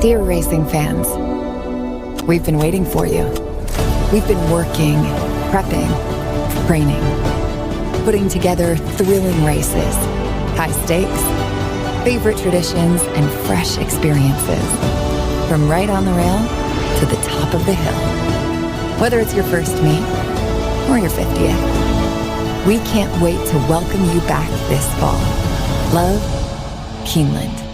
Dear racing fans, we've been waiting for you. We've been working, prepping, training, putting together thrilling races, high stakes, favorite traditions, and fresh experiences. From right on the rail to the top of the hill. Whether it's your first meet or your 50th, we can't wait to welcome you back this fall. Love, Keeneland.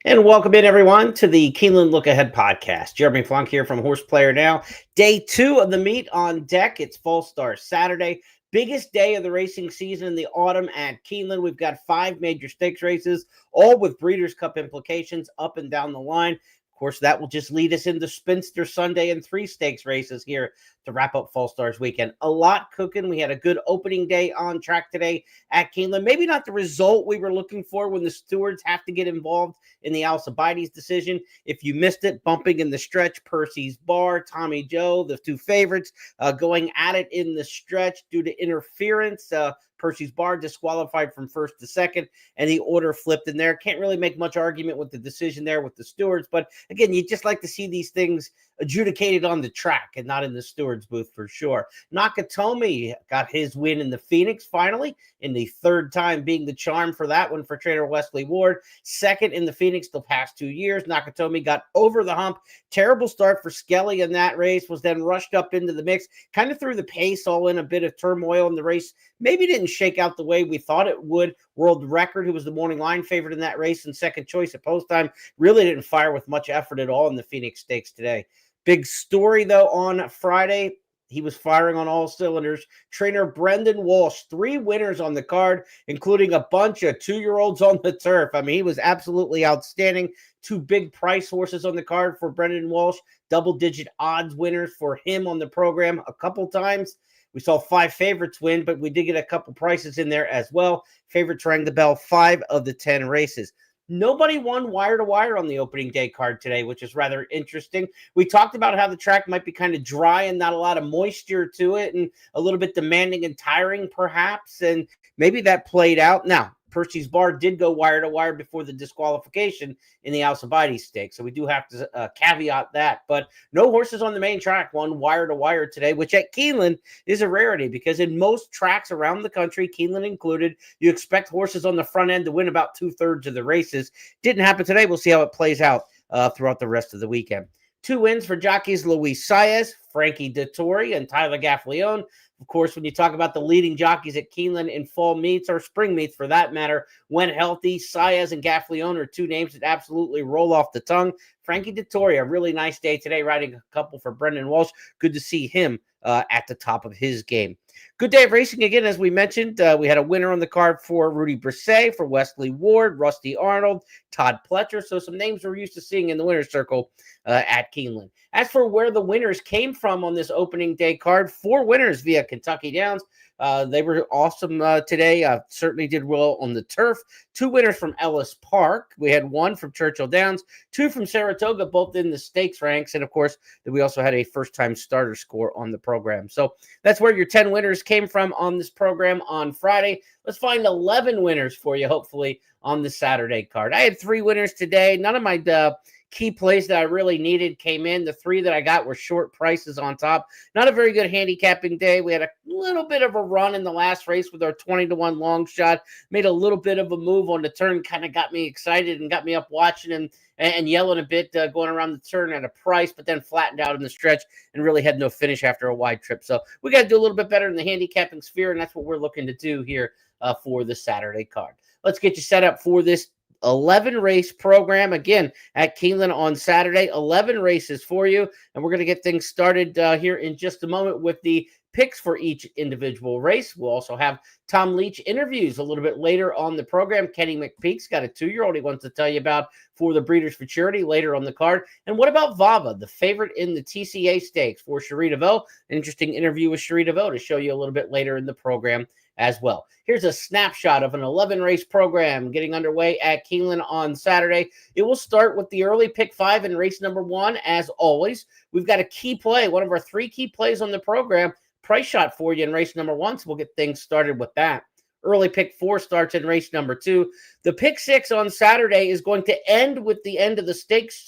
And welcome in, everyone, to the Keeneland Look Ahead podcast. Jeremy Plonk here from Horse Player Now. Day 2 of the meet on deck. It's Fall Star Saturday. Biggest day of the racing season in the autumn at Keeneland. We've got 5 major stakes races, all with Breeders' Cup implications up and down the line. Of course, that will just lead us into Spinster Sunday and 3 stakes races here to wrap up Fall Stars weekend. A lot cooking. We had a good opening day on track today at Keeneland. Maybe not the result we were looking for when the stewards have to get involved in the Alcibiades decision. If you missed it, bumping in the stretch, Percy's Bar, Tommy Joe, the 2 favorites, going at it in the stretch due to interference. Percy's Bar disqualified from first to second, and the order flipped in there. Can't really make much argument with the decision there with the stewards, but again, you just like to see these things adjudicated on the track and not in the stewards booth for sure. Nakatomi got his win in the Phoenix finally, in the 3rd time being the charm for that one for trainer Wesley Ward. 2nd in the Phoenix the past 2 years. Nakatomi got over the hump. Terrible start for Skelly in that race, was then rushed up into the mix, kind of threw the pace all in a bit of turmoil in the race. Maybe didn't shake out the way we thought it would. World Record, who was the morning line favorite in that race and second choice at post time, really didn't fire with much effort at all in the Phoenix Stakes today. Big story, though, on Friday. He was firing on all cylinders. Trainer Brendan Walsh, 3 winners on the card, including a bunch of 2-year-olds on the turf. I mean, he was absolutely outstanding. 2 big price horses on the card for Brendan Walsh. Double-digit odds winners for him on the program a couple times. We saw 5 favorites win, but we did get a couple prices in there as well. Favorites rang the bell 5 of the 10 races. Nobody won wire-to-wire on the opening day card today, which is rather interesting. We talked about how the track might be kind of dry and not a lot of moisture to it and a little bit demanding and tiring perhaps, and maybe that played out. Now, Percy's Bar did go wire-to-wire before the disqualification in the Alcibiades Stakes, so we do have to caveat that. But no horses on the main track won wire-to-wire today, which at Keeneland is a rarity because in most tracks around the country, Keeneland included, you expect horses on the front end to win about 2/3 of the races. Didn't happen today. We'll see how it plays out throughout the rest of the weekend. 2 wins for jockeys Luis Saez, Frankie Dettori, and Tyler Gaffalione. Of course, when you talk about the leading jockeys at Keeneland in fall meets or spring meets for that matter, when healthy, Saez and Gaffalione are 2 names that absolutely roll off the tongue. Frankie Dettori, a really nice day today, riding a couple for Brendan Walsh. Good to see him at the top of his game. Good day of racing again, as we mentioned. We had a winner on the card for Rudy Brisset, for Wesley Ward, Rusty Arnold, Todd Pletcher. So some names we're used to seeing in the winner's circle at Keeneland. As for where the winners came from on this opening day card, 4 winners via Kentucky Downs. They were awesome today. Certainly did well on the turf. 2 winners from Ellis Park. We had 1 from Churchill Downs, 2 from Saratoga, both in the stakes ranks. And, of course, we also had a first-time starter score on the program. So that's where your 10 winners came from on this program on Friday. Let's find 11 winners for you, hopefully, on the Saturday card. I had 3 winners today. None of my key plays that I really needed came in. The 3 that I got were short prices on top. Not a very good handicapping day. We had a little bit of a run in the last race with our 20-1 long shot. Made a little bit of a move on the turn, kind of got me excited and got me up watching and yelling a bit going around the turn at a price, but then flattened out in the stretch and really had no finish after a wide trip. So we got to do a little bit better in the handicapping sphere, and that's what we're looking to do here for the Saturday card. Let's get you set up for this 11 race program again at Keeneland on Saturday. 11 races for you, and we're going to get things started here in just a moment with the picks for each individual race. We'll also have Tom Leach interviews a little bit later on the program. Kenny McPeak's got a 2-year-old he wants to tell you about for the Breeders Futurity later on the card. And what about Vava, the favorite in the TCA Stakes for Cherie DeVoe? An interesting interview with Cherie DeVoe to show you a little bit later in the program as well. Here's a snapshot of an 11-race program getting underway at Keeneland on Saturday. It will start with the early pick 5 in race number 1. As always, we've got a key play, one of our 3 key plays on the program, price shot for you in race number 1, so we'll get things started with that. Early pick 4 starts in race number 2. The pick 6 on Saturday is going to end with the end of the stakes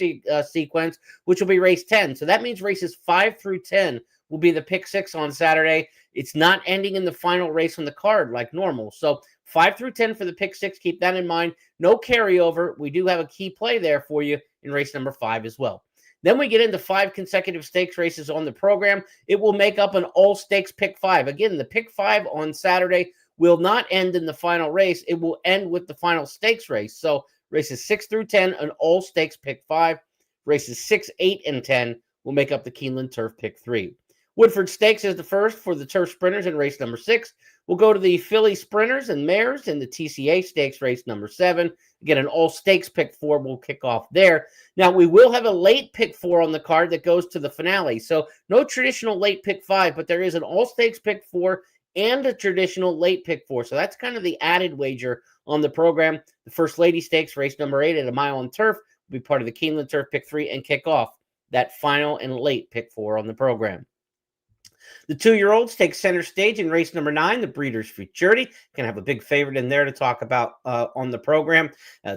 sequence, which will be race 10. So that means races 5 through 10 will be the pick 6 on Saturday. It's not ending in the final race on the card like normal. So 5 through 10 for the pick 6. Keep that in mind. No carryover. We do have a key play there for you in race number 5 as well. Then we get into 5 consecutive stakes races on the program. It will make up an all-stakes pick 5. Again, the pick 5 on Saturday will not end in the final race. It will end with the final stakes race. So races 6 through 10, an all-stakes pick 5. Races 6, 8, and 10 will make up the Keeneland Turf pick 3. Woodford Stakes is the first for the Turf Sprinters in race number 6. We'll go to the Philly Sprinters and Mares in the TCA Stakes race number 7. Again, an all-stakes pick 4 will kick off there. Now, we will have a late pick 4 on the card that goes to the finale. So no traditional late pick 5, but there is an all-stakes pick 4 and a traditional late pick 4. So that's kind of the added wager on the program. The First Lady Stakes race number 8 at a mile on turf will be part of the Keeneland Turf pick 3 and kick off that final and late pick 4 on the program. The 2-year-olds take center stage in race number 9, the Breeders Futurity. Going to have a big favorite in there to talk about on the program.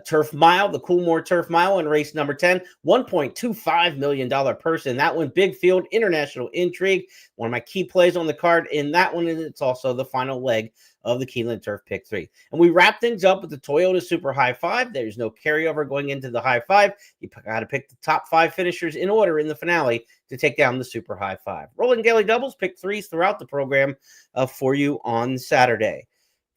Turf Mile, the Coolmore Turf Mile in race number 10, $1.25 million purse in that one. Big field, international intrigue. One of my key plays on the card in that one, and it's also the final leg of the Keeneland Turf pick 3. And we wrap things up with the Toyota Super High 5. There's no carryover going into the High 5. You got to pick the top 5 finishers in order in the finale to take down the Super High 5. Rolling daily doubles, pick 3s throughout the program for you on Saturday.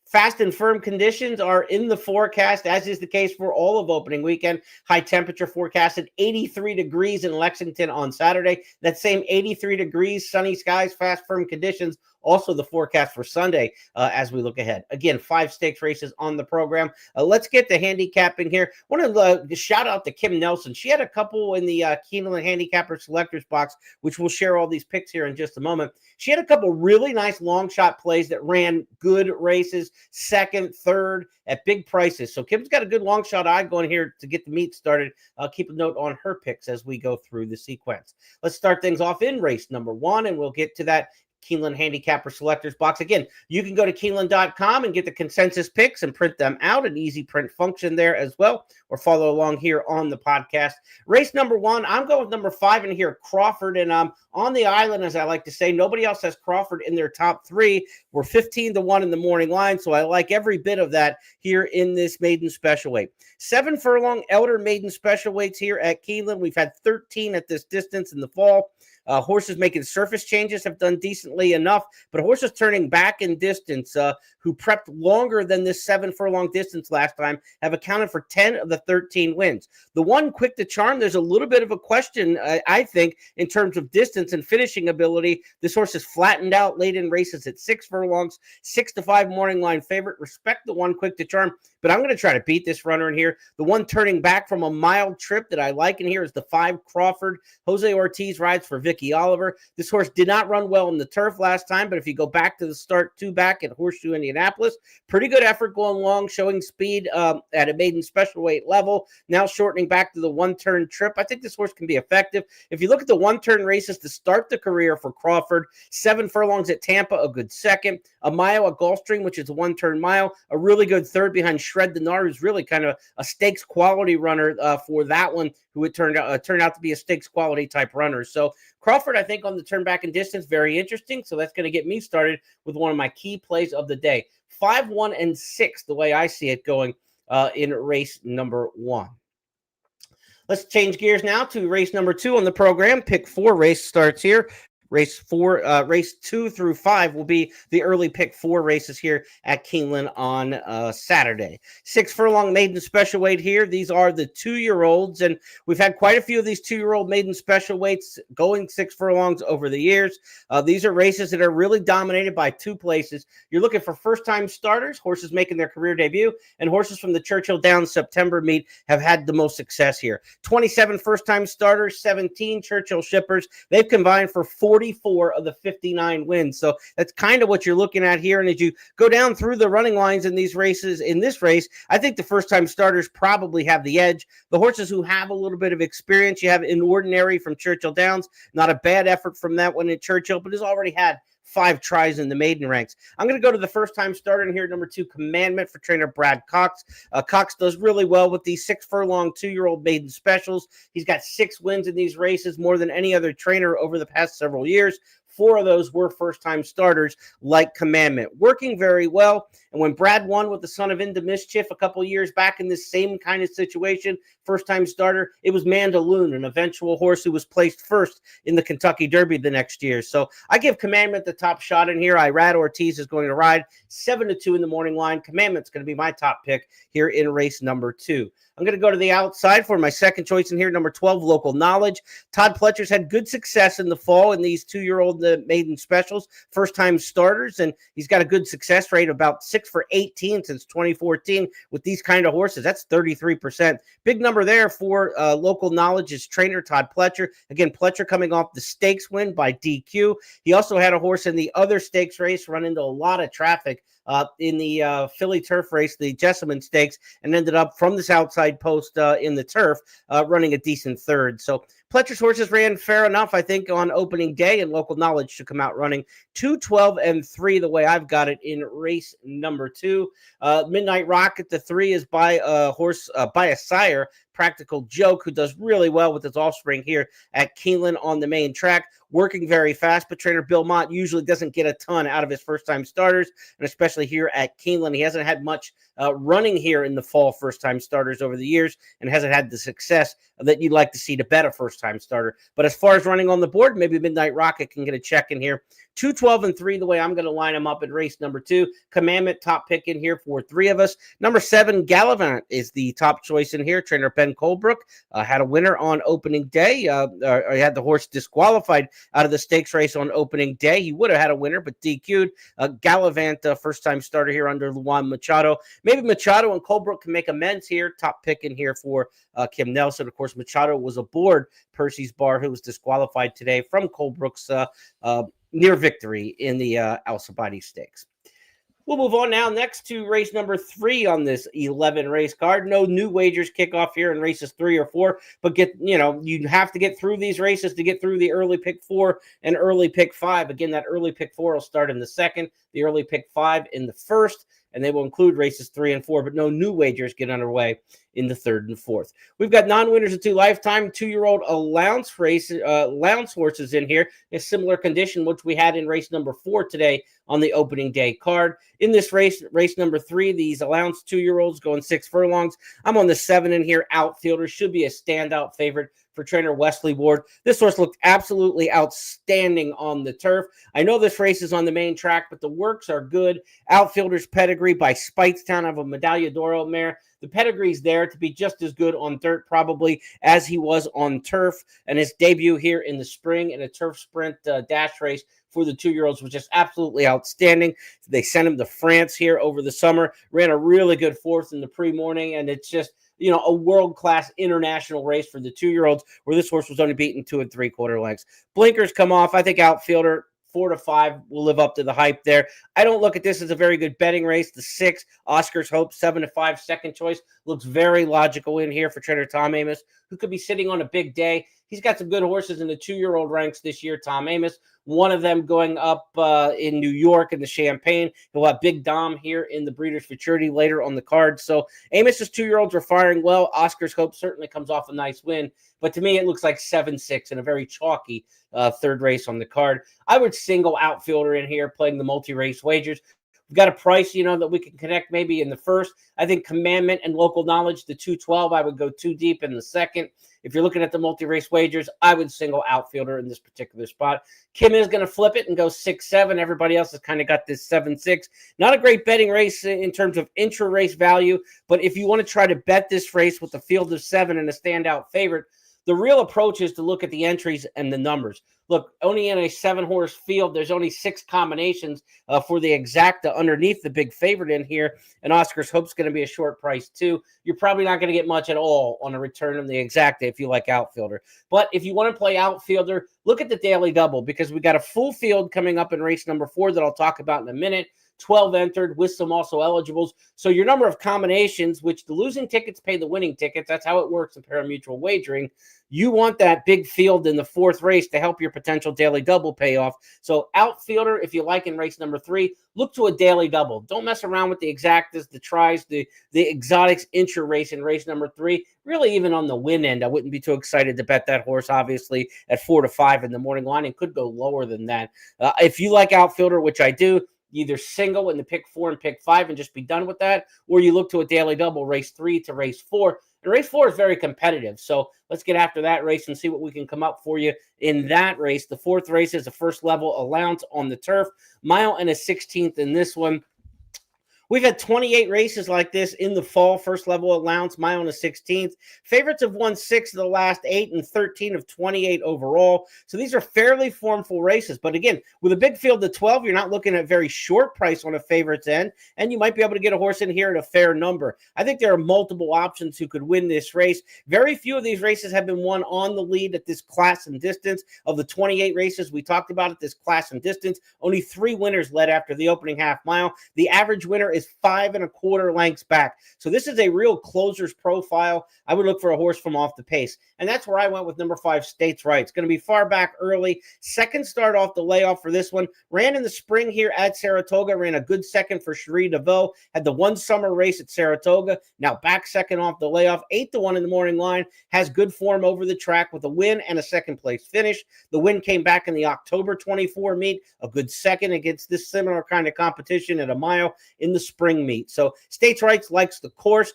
Fast and firm conditions are in the forecast, as is the case for all of opening weekend. High temperature forecasted 83 degrees in Lexington on Saturday. That same 83 degrees, sunny skies, fast firm conditions. Also the forecast for Sunday as we look ahead. Again, 5 stakes races on the program. Let's get to handicapping here. I want to shout out to Kim Nelson. She had a couple in the Keeneland Handicapper Selectors box, which we'll share all these picks here in just a moment. She had a couple really nice long shot plays that ran good races, second, third, at big prices. So Kim's got a good long shot eye going here to get the meet started. Keep a note on her picks as we go through the sequence. Let's start things off in race number 1, and we'll get to that Keeneland Handicapper Selectors box. Again, you can go to Keeneland.com and get the consensus picks and print them out, an easy print function there as well, or follow along here on the podcast. Race number 1, I'm going with number 5 in here, Crawford, and on the island, as I like to say. Nobody else has Crawford in their top 3. We're 15-1 in the morning line, so I like every bit of that here in this maiden special weight. 7 furlong elder maiden special weights here at Keeneland. We've had 13 at this distance in the fall. Horses making surface changes have done decently enough, but horses turning back in distance who prepped longer than this 7 furlong distance last time have accounted for 10 of the 13 wins. The one Quick to Charm, there's a little bit of a question, I think, in terms of distance and finishing ability. This horse is flattened out late in races at 6 furlongs, 6-5 morning line favorite. Respect the one Quick to Charm, but I'm going to try to beat this runner in here. The one turning back from a mild trip that I like in here is the 5 Crawford. Jose Ortiz rides for Vicky Oliver. This horse did not run well in the turf last time, but if you go back to the start 2 back at Horseshoe Indianapolis, pretty good effort going long, showing speed at a maiden special weight level, now shortening back to the one-turn trip. I think this horse can be effective. If you look at the one-turn races to start the career for Crawford, 7 furlongs at Tampa, a good second, a mile at Gulfstream, which is a one-turn mile, a really good third behind Shred Denar, who's really kind of a stakes quality runner for that one, who would turn out to be a stakes quality type runner. So Crawford, I think, on the turn back and distance, very interesting. So that's going to get me started with one of my key plays of the day. 5, 1, and 6, the way I see it going in race number 1. Let's change gears now to race number 2 on the program. Pick 4 race starts here. Race 2 through 5 will be the early pick 4 races here at Keeneland on Saturday. 6 furlong maiden special weight here. These are the 2-year-olds, and we've had quite a few of these 2-year-old maiden special weights going 6 furlongs over the years. These are races that are really dominated by 2 places. You're looking for first-time starters, horses making their career debut, and horses from the Churchill Downs September meet have had the most success here. 27 first-time starters, 17 Churchill shippers. They've combined for 44 of the 59 wins. So that's kind of what you're looking at here. And as you go down through the running lines in these races, in this race, I think the first-time starters probably have the edge. The horses who have a little bit of experience, you have In Ordinary from Churchill Downs. Not a bad effort from that one at Churchill, but has already had 5 tries in the maiden ranks. I'm going to go to the first-time starter in here, number 2, Commandment, for trainer Brad Cox. Cox does really well with these 6-furlong 2-year-old maiden specials. He's got 6 wins in these races, more than any other trainer over the past several years. 4 of those were first-time starters like Commandment. Working very well. And when Brad won with the son of Into Mischief a couple years back in this same kind of situation, first-time starter, it was Mandaloon, an eventual horse who was placed first in the Kentucky Derby the next year. So I give Commandment the top shot in here. Irad Ortiz is going to ride 7-2 in the morning line. Commandment's going to be my top pick here in race number 2. I'm going to go to the outside for my second choice in here, number 12, Local Knowledge. Todd Pletcher's had good success in the fall in these 2-year-old maiden specials, first-time starters, and he's got a good success rate, about 6 for 18 since 2014 with these kind of horses. That's 33%. Big number there for Local Knowledge's trainer, Todd Pletcher. Again, Pletcher coming off the stakes win by DQ. He also had a horse in the other stakes race run into a lot of traffic in the Philly turf race, the Jessamine Stakes, and ended up from this outside post in the turf running a decent third. So Pletcher's horses ran fair enough, I think, on opening day, and Local Knowledge should come out running 2, 12, and 3 the way I've got it in race number 2. Midnight Rocket, the 3, is by a horse, by a sire, Practical Joke, who does really well with his offspring here at Keeneland on the main track, working very fast, but trainer Bill Mott usually doesn't get a ton out of his first-time starters, and especially here at Keeneland. He hasn't had much running here in the fall first-time starters over the years and hasn't had the success that you'd like to see to bet a first-time starter. But as far as running on the board, maybe Midnight Rocket can get a check in here. 2, 12, and 3 the way I'm going to line them up in race number 2. Commandment, top pick in here for 3 of us. Number 7, Gallivant, is the top choice in here. Trainer Ben Colebrook had a winner on opening day. He had the horse disqualified out of the stakes race on opening day. He would have had a winner, but DQ'd. Gallivant, first-time starter here under Luan Machado. Maybe Machado and Colebrook can make amends here. Top pick in here for Kim Nelson. Of course, Machado was aboard Percy's Bar, who was disqualified today from Colebrook's near victory in the Al-Sabadi Stakes. We'll move on now next to race number 3 on this 11 race card. No new wagers kick off here in races 3 or 4, but you have to get through these races to get through the early pick 4 and early pick 5. Again, that early pick 4 will start in the second, the early pick 5 in the first, and they will include races 3 and 4, but no new wagers get underway in the third and fourth. We've got non-winners of 2 lifetime 2-year-old allowance horses in here, a similar condition which we had in race number 4 today on the opening day card. In this race number 3, these allowance 2-year-olds going 6 furlongs. I'm on the 7 in here. Outfielder should be a standout favorite for trainer Wesley Ward. This horse looked absolutely outstanding on the turf. I know this race is on the main track, but the works are good. Outfielder's pedigree by Speightstown of a Medaglia d'Oro mare. The pedigree's there to be just as good on dirt probably as he was on turf, and his debut here in the spring in a turf sprint dash race for the 2-year-olds was just absolutely outstanding. They sent him to France here over the summer, ran a really good 4th in the pre-morning, and it's just a world-class international race for the 2-year-olds where this horse was only beaten 2 3/4 lengths. Blinkers come off. I think outfielder 4 to 5 will live up to the hype there. I don't look at this as a very good betting race. The 6, Oscar's Hope, 7 to 5, second choice, looks very logical in here for trainer Tom Amoss, who could be sitting on a big day. He's got some good horses in the 2-year-old ranks this year, Tom Amoss. One of them going up in New York in the Champagne. He'll have Big Dom here in the Breeders Futurity later on the card. So Amoss's 2-year-olds are firing well. Oscar's Hope certainly comes off a nice win. But to me, it looks like 7-6 in a very chalky third race on the card. I would single outfielder in here playing the multi-race wagers. We've got a price, that we can connect maybe in the first. I think Commandment and Local Knowledge, the 212, I would go 2 deep in the second. If you're looking at the multi-race wagers, I would single outfielder in this particular spot. Kim is going to flip it and go 6-7. Everybody else has kind of got this 7-6. Not a great betting race in terms of intra-race value, but if you want to try to bet this race with a field of 7 and a standout favorite, the real approach is to look at the entries and the numbers. Look, only in a 7-horse field, there's only 6 combinations for the exacta underneath the big favorite in here, and Oscar's Hope's going to be a short price too. You're probably not going to get much at all on a return on the exacta if you like outfielder. But if you want to play outfielder, look at the daily double because we got a full field coming up in race number 4 that I'll talk about in a minute. 12 entered with some also eligibles. So your number of combinations, which the losing tickets pay the winning tickets, that's how it works in pari-mutuel wagering. You want that big field in the fourth race to help your potential daily double payoff. So outfielder, if you like in race number 3, look to a daily double. Don't mess around with the exactas, the tries, the exotics intra race in race number 3. Really, even on the win end, I wouldn't be too excited to bet that horse, obviously, at 4 to 5 in the morning line, and could go lower than that. If you like outfielder, which I do, either single in the pick 4 and pick 5 and just be done with that, or you look to a daily double, race 3 to race 4. And race 4 is very competitive. So let's get after that race and see what we can come up for you in that race. The fourth race is a first level allowance on the turf, mile and a 16th in this one. We've had 28 races like this in the fall, first level allowance, mile and a 16th. Favorites have won 6 of the last 8 and 13 of 28 overall. So these are fairly formful races. But again, with a big field of 12, you're not looking at very short price on a favorite's end, and you might be able to get a horse in here at a fair number. I think there are multiple options who could win this race. Very few of these races have been won on the lead at this class and distance. Of the 28 races we talked about at this class and distance, only 3 winners led after the opening half mile. The average winner is 5 1/4 lengths back. So this is a real closer's profile. I would look for a horse from off the pace. And that's where I went with number 5, States Right. It's going to be far back early. Second start off the layoff for this one. Ran in the spring here at Saratoga. Ran a good second for Cherie DeVoe. Had the one summer race at Saratoga. Now back second off the layoff. 8 to 1 in the morning line. Has good form over the track with a win and a second place finish. The win came back in the October 24 meet. A good second against this similar kind of competition at a mile in the spring meet. So States Rights likes the course.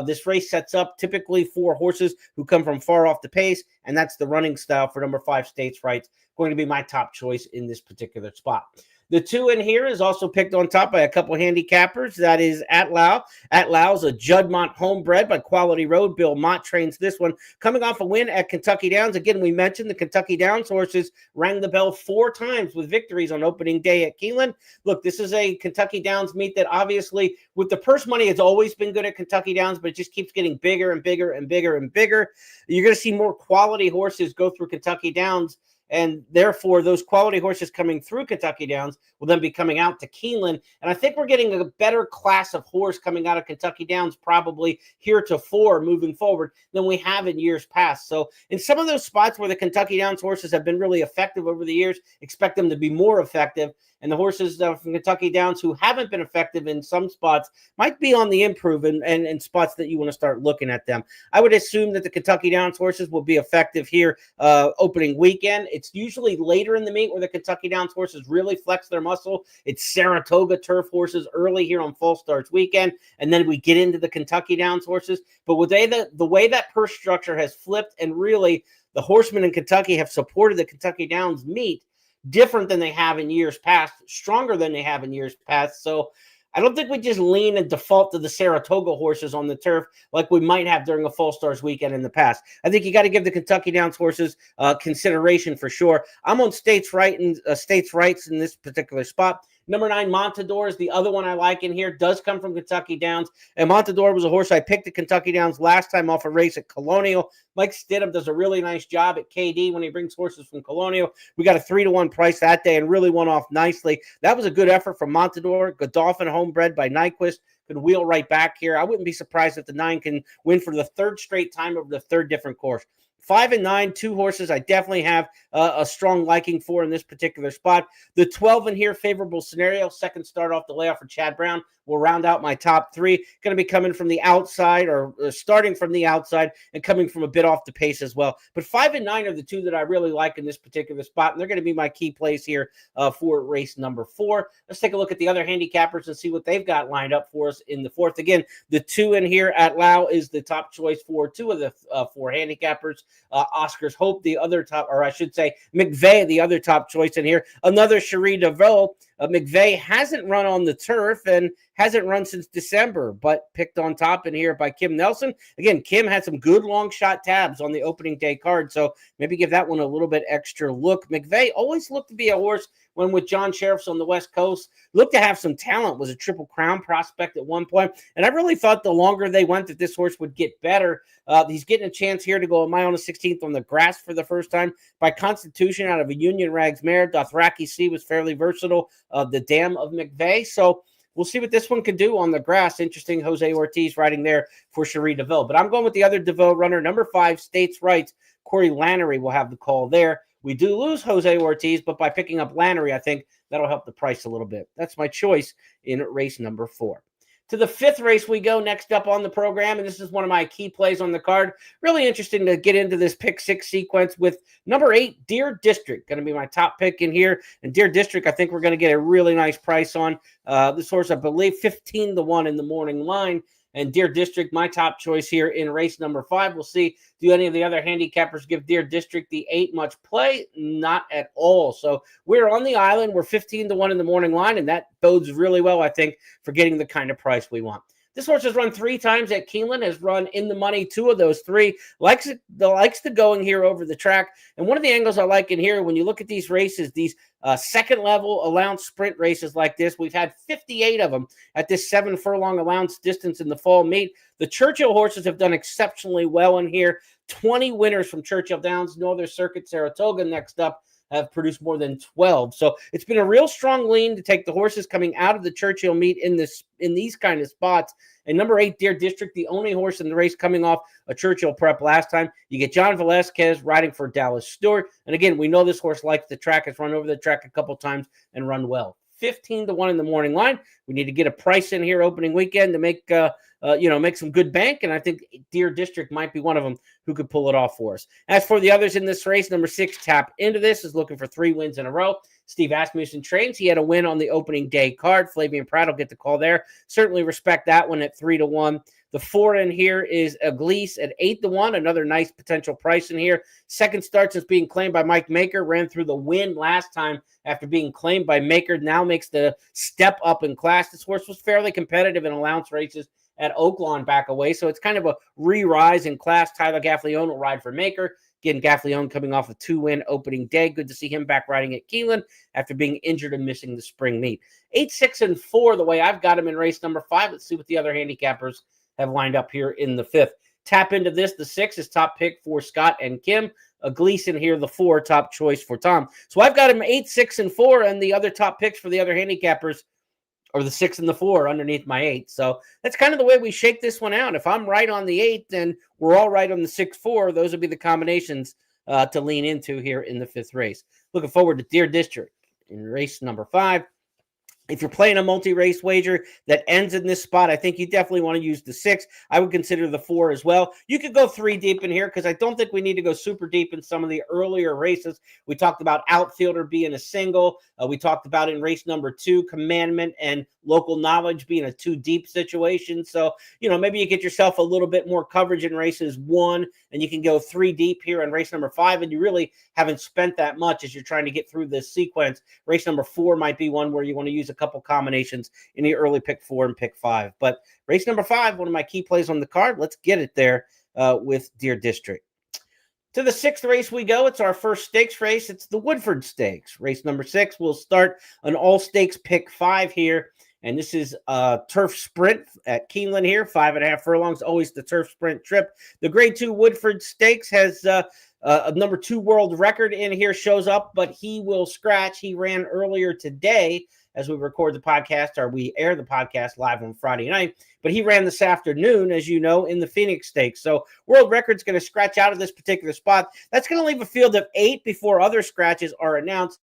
This race sets up typically for horses who come from far off the pace, and that's the running style for number 5, States Rights. Going to be my top choice in this particular spot. The 2 in here is also picked on top by a couple handicappers. That is Atlow. Atlow's a Juddmonte homebred by Quality Road. Bill Mott trains this one. Coming off a win at Kentucky Downs. Again, we mentioned the Kentucky Downs horses rang the bell 4 times with victories on opening day at Keeneland. Look, this is a Kentucky Downs meet that obviously with the purse money has always been good at Kentucky Downs, but it just keeps getting bigger and bigger and bigger and bigger. You're going to see more quality horses go through Kentucky Downs. And therefore, those quality horses coming through Kentucky Downs will then be coming out to Keeneland. And I think we're getting a better class of horse coming out of Kentucky Downs probably heretofore moving forward than we have in years past. So in some of those spots where the Kentucky Downs horses have been really effective over the years, expect them to be more effective. And the horses from Kentucky Downs who haven't been effective in some spots might be on the improve and spots that you want to start looking at them. I would assume that the Kentucky Downs horses will be effective here opening weekend. It's usually later in the meet where the Kentucky Downs horses really flex their muscle. It's Saratoga turf horses early here on Fall Starts weekend, and then we get into the Kentucky Downs horses. But with the way that purse structure has flipped, and really the horsemen in Kentucky have supported the Kentucky Downs meet different than they have in years past, stronger than they have in years past. So I don't think we just lean and default to the Saratoga horses on the turf like we might have during a Fall Stars weekend in the past. I think you got to give the Kentucky Downs horses consideration for sure. I'm on States Rights in this particular spot. Number 9, Montador is the other one I like in here. Does come from Kentucky Downs. And Montador was a horse I picked at Kentucky Downs last time off a race at Colonial. Mike Stidham does a really nice job at KD when he brings horses from Colonial. We got a 3 to 1 price that day and really went off nicely. That was a good effort from Montador. Godolphin homebred by Nyquist. Could wheel right back here. I wouldn't be surprised if the 9 can win for the 3rd straight time over the 3rd different course. 5 and 9, 2 horses I definitely have a strong liking for in this particular spot. The 12 in here, favorable scenario. Second start off the layoff for Chad Brown will round out my top 3. Going to be coming from the outside or starting from the outside and coming from a bit off the pace as well. But 5 and 9 are the 2 that I really like in this particular spot, and they're going to be my key plays here for race number 4. Let's take a look at the other handicappers and see what they've got lined up for us in the 4th. Again, the 2 in here at Lau is the top choice for 2 of the 4 handicappers. Oscar's Hope, the other top, or I should say McVeigh, the other top choice in here. Another Cherie DeVoe. McVeigh hasn't run on the turf and hasn't run since December, but picked on top in here by Kim Nelson. Again, Kim had some good long shot tabs on the opening day card, so maybe give that one a little bit extra look. McVeigh always looked to be a horse when with John Sheriff's on the West Coast, looked to have some talent, was a Triple Crown prospect at one point, and I really thought the longer they went that this horse would get better. He's getting a chance here to go a mile and a 16th on the grass for the first time by Constitution out of a Union Rags mare. Dothraki C was fairly versatile. of the Dam of McVeigh. So we'll see what this one can do on the grass. Interesting, Jose Ortiz riding there for Cherie DeVille. But I'm going with the other DeVille runner, number 5, States Rights. Corey Lannery will have the call there. We do lose Jose Ortiz, but by picking up Lannery, I think that'll help the price a little bit. That's my choice in race number 4. To the 5th race we go next up on the program, and this is one of my key plays on the card. Really interesting to get into this pick 6 sequence with number 8, Deer District. Going to be my top pick in here. And Deer District, I think we're going to get a really nice price on. This horse, I believe, 15-1 in the morning line. And Deer District, my top choice here in race number 5. We'll see, do any of the other handicappers give Deer District the 8 much play? Not at all. So we're on the island. We're 15-1 in the morning line, and that bodes really well, I think, for getting the kind of price we want. This horse has run 3 times at Keeneland, has run in the money 2 of those 3. Likes the going here over the track. And one of the angles I like in here, when you look at these races, these second-level allowance sprint races like this, we've had 58 of them at this 7-furlong allowance distance in the fall meet. The Churchill horses have done exceptionally well in here. 20 winners from Churchill Downs, Northern Circuit, Saratoga next up, have produced more than 12. So it's been a real strong lean to take the horses coming out of the Churchill meet in these kind of spots. And number 8, Deer District, the only horse in the race coming off a Churchill prep last time. You get John Velasquez riding for Dallas Stewart. And again, we know this horse likes the track. Has run over the track a couple times and run well. 15-1 in the morning line. We need to get a price in here opening weekend to make some good bank, and I think Deer District might be one of them who could pull it off for us. As for the others in this race, number 6, Tap Into This, is looking for 3 wins in a row. Steve Asmussen trains. He had a win on the opening day card. Flavian Pratt will get the call there. Certainly respect that one at 3-1. The 4 in here is Aglise at 8-1, another nice potential price in here. Second start since being claimed by Mike Maker, ran through the win last time after being claimed by Maker, now makes the step up in class. This horse was fairly competitive in allowance races at Oaklawn back away, so it's kind of a re-rise in class. Tyler Gaffleone will ride for Maker. Again, Gaffleone coming off a 2-win opening day. Good to see him back riding at Keeneland after being injured and missing the spring meet. 8, 6, and 4, the way I've got him in race number 5. Let's see what the other handicappers have lined up here in the 5th. Tap Into This, the 6 is top pick for Scott and Kim. Gleason here, the 4, top choice for Tom. So I've got him 8, 6, and 4, and the other top picks for the other handicappers are the 6 and the 4 underneath my 8. So that's kind of the way we shake this one out. If I'm right on the 8, then we're all right on the 6, 4. Those would be the combinations to lean into here in the 5th race. Looking forward to Deer District in race number 5. If you're playing a multi-race wager that ends in this spot, I think you definitely want to use the 6. I would consider the 4 as well. You could go 3 deep in here because I don't think we need to go super deep in some of the earlier races. We talked about Outfielder being a single. We talked about in race number 2, Commandment and Local Knowledge being a 2 deep situation. So, maybe you get yourself a little bit more coverage in races 1, and you can go 3 deep here in race number 5, and you really haven't spent that much as you're trying to get through this sequence. Race number 4 might be one where you want to use a couple combinations in the early pick 4 and pick 5. But race number 5, one of my key plays on the card. Let's get it there with Deer District. To the 6th race we go. It's our first stakes race. It's the Woodford Stakes. Race number 6. We'll start an all-stakes pick 5 here. And this is a turf sprint at Keeneland here. 5.5 furlongs, always the turf sprint trip. The Grade 2 Woodford Stakes has a number 2 world record in here, shows up, but he will scratch. He ran earlier today as we record the podcast, or we air the podcast live on Friday night. But he ran this afternoon, as you know, in the Phoenix Stakes. So world record's going to scratch out of this particular spot. That's going to leave a field of 8 before other scratches are announced.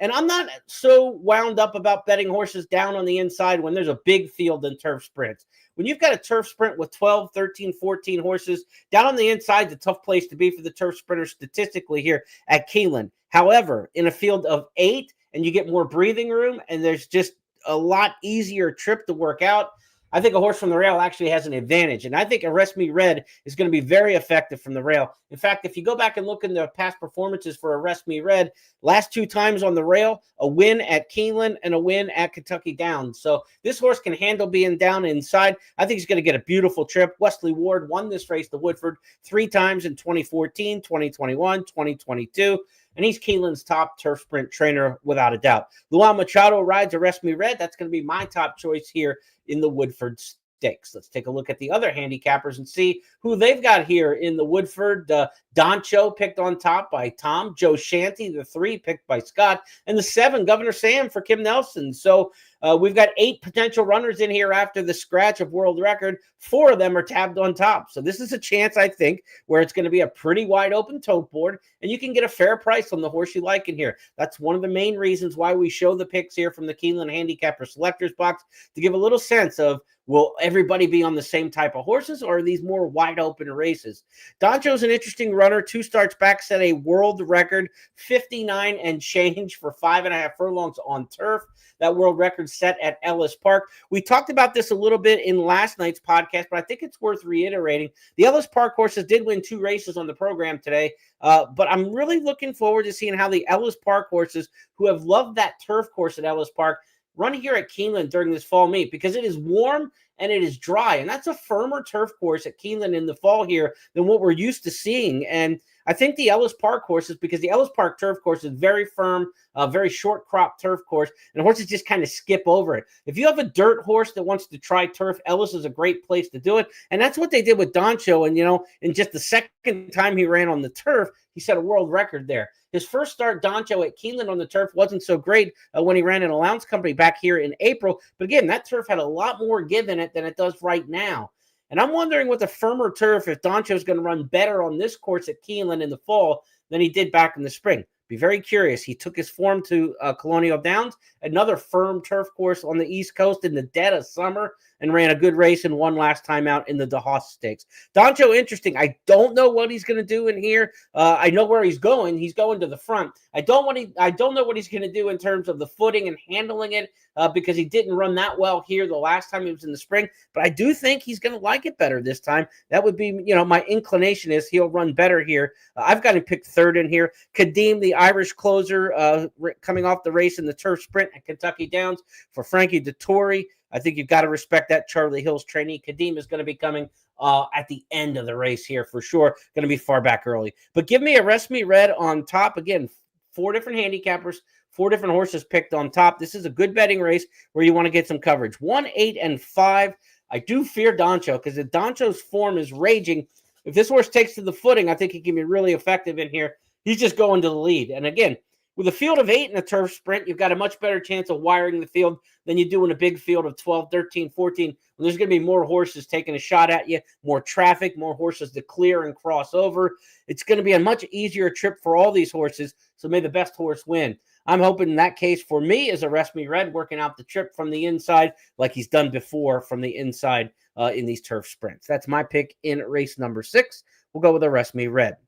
And I'm not so wound up about betting horses down on the inside when there's a big field in turf sprints. When you've got a turf sprint with 12, 13, 14 horses, down on the inside is a tough place to be for the turf sprinters statistically here at Keeneland. However, in a field of 8, and you get more breathing room, and there's just a lot easier trip to work out, I think a horse from the rail actually has an advantage. And I think Arrest Me Red is going to be very effective from the rail. In fact, if you go back and look in the past performances for Arrest Me Red, last 2 times on the rail, a win at Keeneland and a win at Kentucky Downs. So this horse can handle being down inside. I think he's going to get a beautiful trip. Wesley Ward won this race to Woodford 3 times in 2014, 2021, 2022. And he's Keeneland's top turf sprint trainer without a doubt. Luan Machado rides Arrest Me Red. That's going to be my top choice here in the Woodford Stakes. Let's take a look at the other handicappers and see who they've got here in the Woodford. Doncho picked on top by Tom. Joe Shanty, the 3, picked by Scott. And the 7, Governor Sam for Kim Nelson. So we've got 8 potential runners in here after the scratch of world record. 4 of them are tabbed on top. So this is a chance, I think, where it's going to be a pretty wide open tote board, and you can get a fair price on the horse you like in here. That's one of the main reasons why we show the picks here from the Keeneland Handicapper Selectors Box, to give a little sense of, will everybody be on the same type of horses, or are these more wide open races? Doncho's an interesting runner. 2 starts back, set a world record, 59 and change for 5.5 furlongs on turf. That world record set at Ellis Park. We talked about this a little bit in last night's podcast, but I think it's worth reiterating. The Ellis Park horses did win 2 races on the program today, but I'm really looking forward to seeing how the Ellis Park horses, who have loved that turf course at Ellis Park, run here at Keeneland during this fall meet, because it is warm and it is dry, and that's a firmer turf course at Keeneland in the fall here than what we're used to seeing. And I think the Ellis Park horses, because the Ellis Park turf course is very firm, very short crop turf course, and horses just kind of skip over it. If you have a dirt horse that wants to try turf, Ellis is a great place to do it. And that's what they did with Doncho. And, in just the second time he ran on the turf, he set a world record there. His first start, Doncho, at Keeneland on the turf wasn't so great when he ran an allowance company back here in April. But again, that turf had a lot more give in it than it does right now. And I'm wondering, with a firmer turf, if Doncho is going to run better on this course at Keeneland in the fall than he did back in the spring. Be very curious. He took his form to Colonial Downs, another firm turf course on the East Coast in the dead of summer, and ran a good race and won last time out in the DeHaas Stakes. Doncho, interesting. I don't know what he's going to do in here. I know where he's going. He's going to the front. I don't know what he's going to do in terms of the footing and handling it, because he didn't run that well here the last time he was in the spring. But I do think he's going to like it better this time. That would be, my inclination is he'll run better here. I've got him picked 3rd in here. Kadeem, the Irish closer, coming off the race in the turf sprint at Kentucky Downs for Frankie Dettori. I think you've got to respect that. Charlie Hill's trainee. Kadeem is going to be coming at the end of the race here for sure. Going to be far back early. But give me a Rest Me Red on top. Again, 4 different handicappers, 4 different horses picked on top. This is a good betting race where you want to get some coverage. 1, 8, and 5. I do fear Doncho, because if Doncho's form is raging, if this horse takes to the footing, I think he can be really effective in here. He's just going to the lead. And again, with a field of 8 in a turf sprint, you've got a much better chance of wiring the field than you do in a big field of 12, 13, 14. When there's going to be more horses taking a shot at you, more traffic, more horses to clear and cross over. It's going to be a much easier trip for all these horses, so may the best horse win. I'm hoping in that case for me is a Rest Me Red, working out the trip from the inside like he's done before from the inside in these turf sprints. That's my pick in race number 6. We'll go with a Rest Me Red.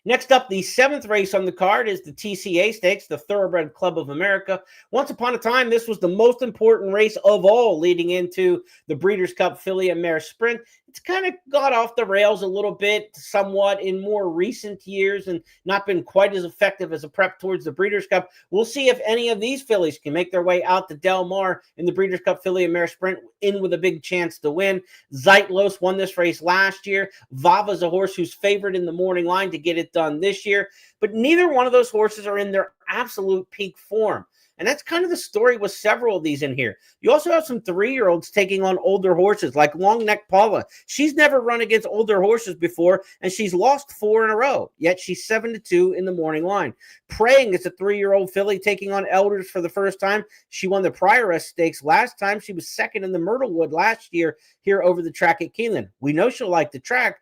Next up, the 7th race on the card is the TCA Stakes, the Thoroughbred Club of America. Once upon a time, this was the most important race of all leading into the Breeders' Cup Filly and Mare Sprint. It's kind of got off the rails a little bit somewhat in more recent years and not been quite as effective as a prep towards the Breeders' Cup. We'll see if any of these fillies can make their way out to Del Mar in the Breeders' Cup Filly and Mare Sprint in with a big chance to win. Zeitlos won this race last year. Vava's a horse who's favored in the morning line to get it done this year. But neither one of those horses are in their absolute peak form. And that's kind of the story with several of these in here. You also have some 3-year-olds taking on older horses, like Long Neck Paula. She's never run against older horses before, and she's lost 4 in a row, yet she's 7-2 in the morning line. Praying is a 3-year-old filly taking on elders for the first time. She won the Prioress Stakes last time. She was 2nd in the Myrtlewood last year here over the track at Keeneland. We know she'll like the track,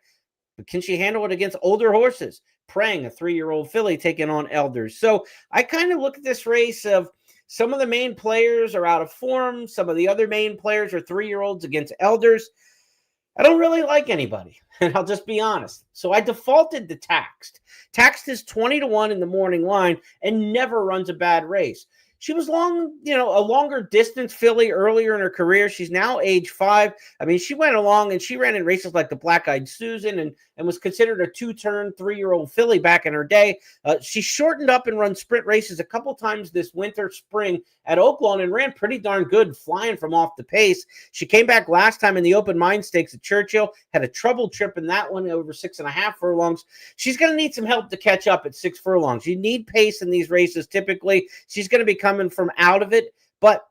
but can she handle it against older horses? Praying, a 3-year-old filly taking on elders. So I kind of look at this race of some of the main players are out of form. Some of the other main players are 3-year-olds against elders. I don't really like anybody, and I'll just be honest. So I defaulted to Taxed. Taxed is 20-1 in the morning line and never runs a bad race. She was a longer distance filly earlier in her career. She's now age 5. I mean, she went along and she ran in races like the Black Eyed Susan and was considered a 2-turn 3-year-old filly back in her day. She shortened up and run sprint races a couple times this winter, spring at Oaklawn and ran pretty darn good, flying from off the pace. She came back last time in the Open Mind Stakes at Churchill, had a troubled trip in that one over 6.5 furlongs. She's going to need some help to catch up at 6 furlongs. You need pace in these races typically. She's going to be coming from out of it, but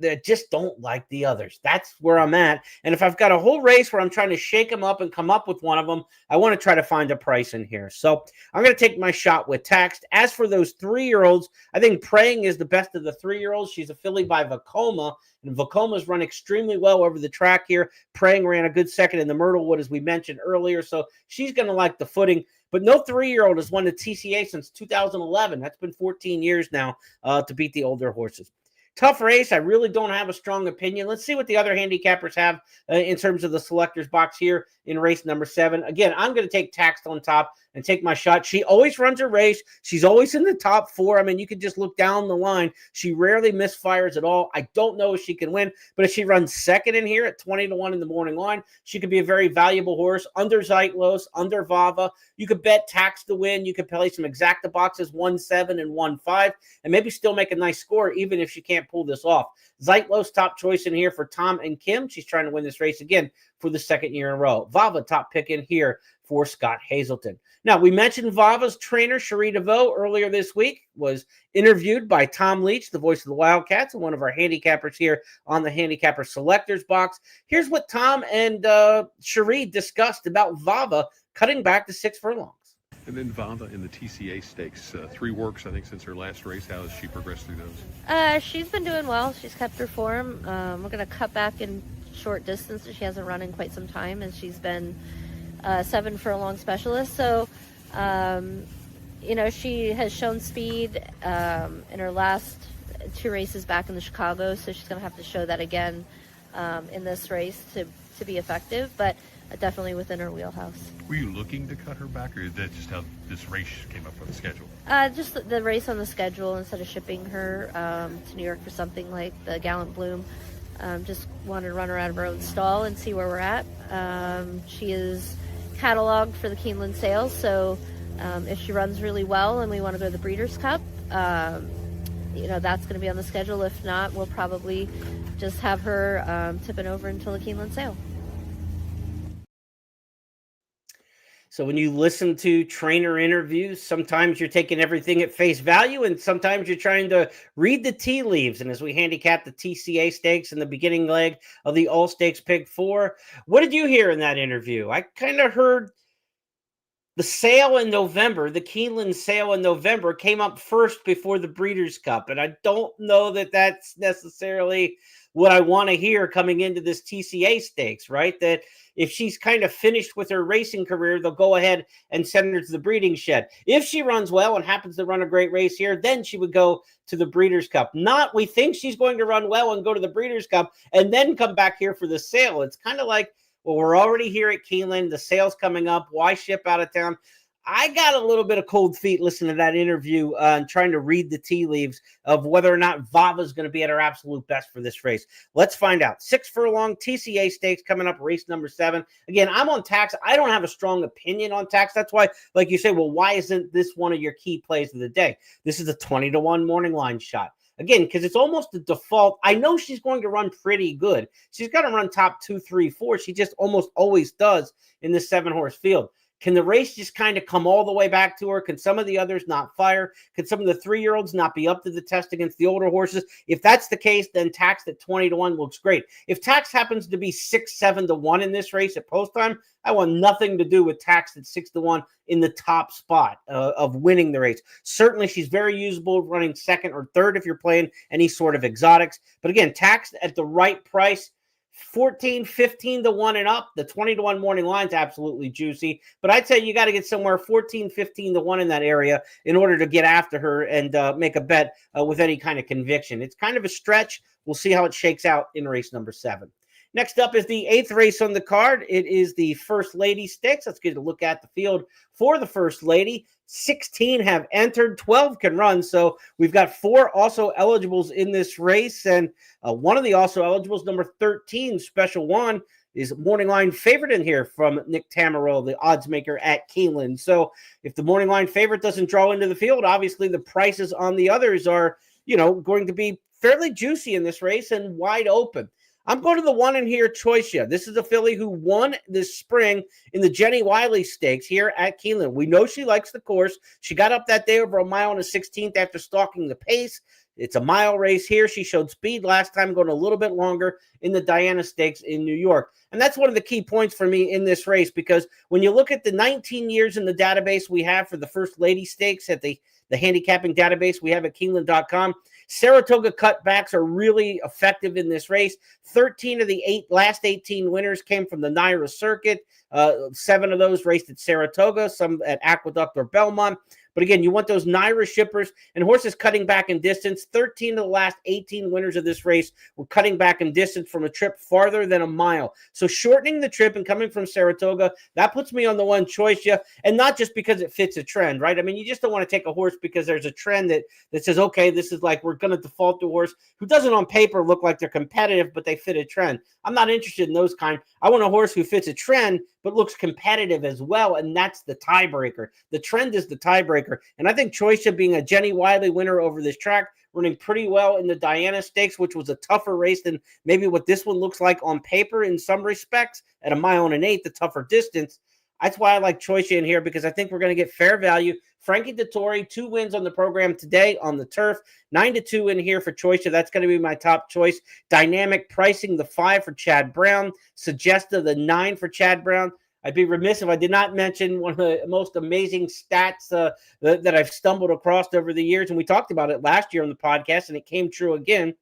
that just don't like the others. That's where I'm at. And if I've got a whole race where I'm trying to shake them up and come up with one of them, I want to try to find a price in here. So I'm going to take my shot with Taxed. As for those 3-year-olds, I think Praying is the best of the 3-year-olds. She's a filly by Vacoma, and Vacoma's run extremely well over the track here. Praying ran a good second in the Myrtlewood, as we mentioned earlier, so she's going to like the footing. But no 3-year-old has won the TCA since 2011. That's been 14 years now to beat the older horses. Tough race. I really don't have a strong opinion. Let's see what the other handicappers have in terms of the selectors box here in race number 7. Again, I'm going to take Taxed on top and take my shot. She always runs her race. She's always in the top 4. I mean, you can just look down the line. She rarely misfires at all. I don't know if she can win, but if she runs second in here at 20-1 in the morning line, she could be a very valuable horse. Under Zeitlos, under Vava. You could bet Taxed to win. You could play some exacta boxes, 1-7 and 1-5, and maybe still make a nice score, even if she can't pull this off. Zeitlos, top choice in here for Tom and Kim. She's trying to win this race again for the second year in a row. Vava, top pick in here for Scott Hazelton. Now, we mentioned Vava's trainer, Cherie DeVoe, earlier this week, was interviewed by Tom Leach, the voice of the Wildcats, and one of our handicappers here on the Handicapper Selectors box. Here's what Tom and Cherie discussed about Vava cutting back to 6 furlongs. And then Vava in the TCA Stakes, 3 works, I think, since her last race. How has she progressed through those? She's been doing well. She's kept her form. We're going to cut back in short distance. She hasn't run in quite some time, and she's been 7 furlong specialist. So, she has shown speed in her last 2 races back in the Chicago, so she's going to have to show that again in this race to be effective, but definitely within her wheelhouse. Were you looking to cut her back, or is that just how this race came up on the schedule? Just the race on the schedule, instead of shipping her to New York for something like the Gallant Bloom. Just wanted to run her out of her own stall and see where we're at. She is cataloged for the Keeneland sales, so if she runs really well and we want to go to the Breeders' Cup, that's going to be on the schedule. If not, we'll probably just have her tipping over until the Keeneland sale. So when you listen to trainer interviews, sometimes you're taking everything at face value, and sometimes you're trying to read the tea leaves. And as we handicap the TCA Stakes in the beginning leg of the All Stakes Pick 4, what did you hear in that interview? I kind of heard the sale in November, the Keeneland sale in November, came up first before the Breeders' Cup. And I don't know that that's necessarily what I want to hear coming into this TCA Stakes, right? That if she's kind of finished with her racing career, they'll go ahead and send her to the breeding shed. If she runs well and happens to run a great race here, then she would go to the Breeders' Cup. Not, we think she's going to run well and go to the Breeders' Cup and then come back here for the sale. It's kind of like, well, we're already here at Keeneland. The sale's coming up. Why ship out of town? I got a little bit of cold feet listening to that interview and trying to read the tea leaves of whether or not Vava's going to be at her absolute best for this race. Let's find out. 6 furlong TCA Stakes coming up, race number 7. Again, I'm on Tax. I don't have a strong opinion on Tax. That's why, like you say, well, why isn't this one of your key plays of the day? This is a 20-1 morning line shot. Again, because it's almost the default. I know she's going to run pretty good. She's got to run top 2, 3, 4. She just almost always does in this 7-horse field. Can the race just kind of come all the way back to her? Can some of the others not fire? Can some of the 3-year-olds not be up to the test against the older horses? If that's the case, then Tax at 20-1 looks great. If Tax happens to be 6, 7-1 in this race at post time, I want nothing to do with Tax at 6-1 in the top spot of winning the race. Certainly, she's very usable running second or third if you're playing any sort of exotics. But again, Tax at the right price, 14, 15-1 and up. The 20-1 morning line's absolutely juicy. But I'd say you got to get somewhere 14, 15-1 in that area in order to get after her and make a bet with any kind of conviction. It's kind of a stretch. We'll see how it shakes out in race number 7. Next up is the 8th race on the card. It is the First Lady Stakes. Let's get a look at the field for the First Lady. 16 have entered, 12 can run. So we've got 4 also eligibles in this race. And one of the also eligibles, number 13, Special One, is morning line favorite in here from Nick Tamaro, the odds maker at Keeneland. So if the morning line favorite doesn't draw into the field, obviously the prices on the others are, going to be fairly juicy in this race and wide open. I'm going to the one in here, Choicia. This is a filly who won this spring in the Jenny Wiley Stakes here at Keeneland. We know she likes the course. She got up that day over a mile and a 16th after stalking the pace. It's a mile race here. She showed speed last time, going a little bit longer in the Diana Stakes in New York. And that's one of the key points for me in this race, because when you look at the 19 years in the database we have for the First Lady Stakes at the handicapping database we have at Keeneland.com, Saratoga cutbacks are really effective in this race. 13 of the last 18 winners came from the Naira circuit. 7 of those raced at Saratoga, some at Aqueduct or Belmont. But again, you want those Naira shippers and horses cutting back in distance. 13 of the last 18 winners of this race were cutting back in distance from a trip farther than a mile. So shortening the trip and coming from Saratoga, that puts me on the one choice, yeah, and not just because it fits a trend, right? I mean, you just don't want to take a horse because there's a trend that says, okay, this is like we're going to default to a horse who doesn't on paper look like they're competitive, but they fit a trend. I'm not interested in those kind. I want a horse who fits a trend but looks competitive as well, and that's the tiebreaker. The trend is the tiebreaker, and I think Choicia, being a Jenny Wiley winner over this track, running pretty well in the Diana Stakes, which was a tougher race than maybe what this one looks like on paper in some respects, at 1 1/8 miles, the tougher distance. That's why I like Choicia in here, because I think we're going to get fair value. Frankie Dettori, 2 wins on the program today on the turf. 9-2 in here for Choicia. That's going to be my top choice. Dynamic pricing, the 5 for Chad Brown. Suggesta, the 9 for Chad Brown. I'd be remiss if I did not mention one of the most amazing stats that I've stumbled across over the years, and we talked about it last year on the podcast, and it came true again.